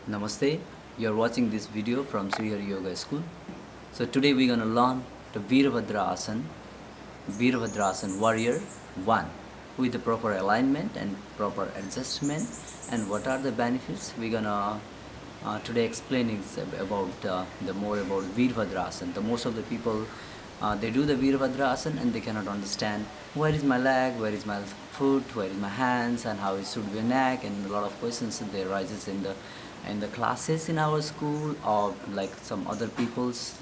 Namaste, you're watching this video from Shree Hari Yoga School. So today we're going to learn the Virabhadrasana Warrior 1 with the proper alignment and proper adjustment. And what are the benefits? We're going to today explaining about the more about Virabhadrasana. The most of the people they do the Virabhadrasana and they cannot understand where is my leg, where is my foot, where is my hands, and how it should be a neck, and a lot of questions that arises in the classes in our school, or like some other people's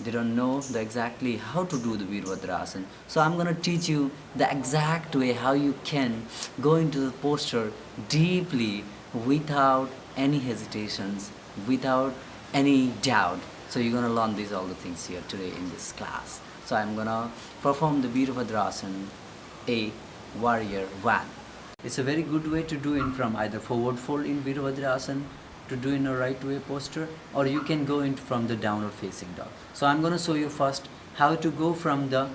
they don't know exactly how to do the Virabhadrasana. So I'm gonna teach you the exact way how you can go into the posture deeply without any hesitations, without any doubt. So you're gonna learn these all the things here today in this class. So I'm gonna perform the Virabhadrasana, a warrior 1. It's a very good way to do it from either forward fold in Virabhadrasana to do in a right way posture, or you can go in from the downward facing dog. So I'm gonna show you first how to go from the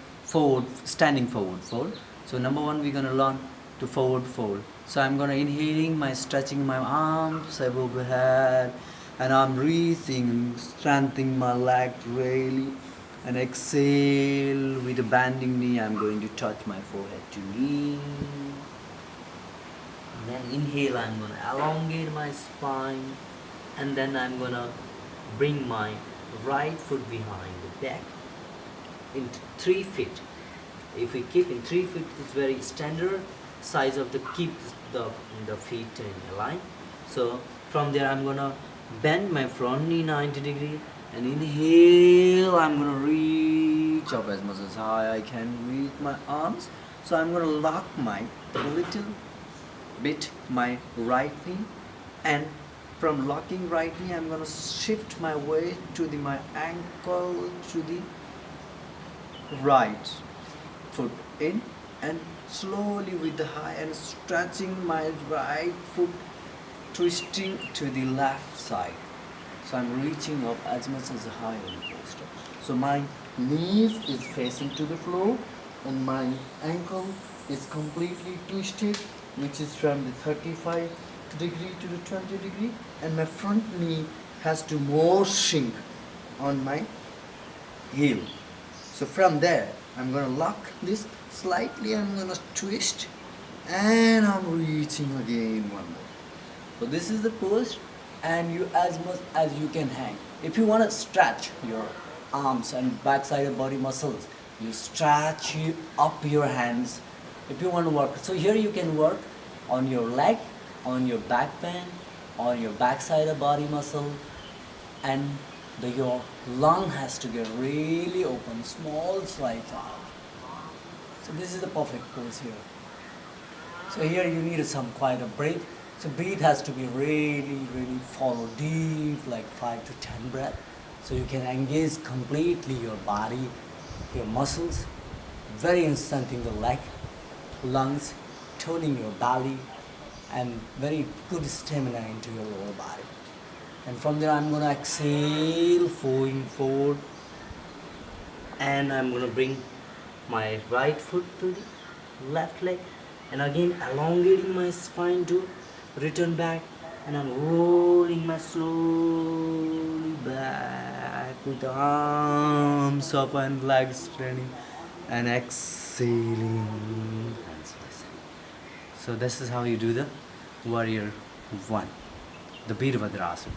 standing forward fold. So number one, we're gonna learn to forward fold. So I'm gonna inhaling my stretching my arms above the head, and I'm breathing, strengthening my leg really, and exhale with a bending knee. I'm going to touch my forehead to knee. And then inhale, I'm gonna elongate my spine, and then I'm gonna bring my right foot behind the back in 3 feet. If we keep in 3 feet, it's very standard size of the keep the feet in a line. So from there I'm gonna bend my front knee 90 degree and inhale. I'm gonna reach up as much as high I can with my arms. So I'm gonna lock my little bit my right knee, and from locking right knee I'm gonna shift my weight to my ankle to the right foot in, and slowly with the high and stretching my right foot, twisting to the left side. So I'm reaching up as much as high in the posture. So my knees is facing to the floor and my ankle is completely twisted, which is from the 35 degree to the 20 degree, and my front knee has to more sink on my heel. So from there I'm gonna lock this slightly, I'm gonna twist, and I'm reaching again one more. So this is the pose, and you as much as you can hang. If you want to stretch your arms and backside of body muscles, you stretch up your hands. If you want to work, so here you can work on your leg, on your back pain, on your backside of body muscle, and your lung has to get really open, small slight arm. So this is the perfect pose here. So here you need some quite a breath. So breath has to be really follow deep, like 5 to 10 breath. So you can engage completely your body, your muscles, very instant in the leg, lungs, toning your belly, and very good stamina into your lower body. And from there I'm gonna exhale, going forward, and I'm gonna bring my right foot to the left leg, and again elongating my spine to return back, and I'm rolling my slowly back with the arms up and legs spreading, and exhaling. So this is how you do the warrior 1, the Virabhadrasana.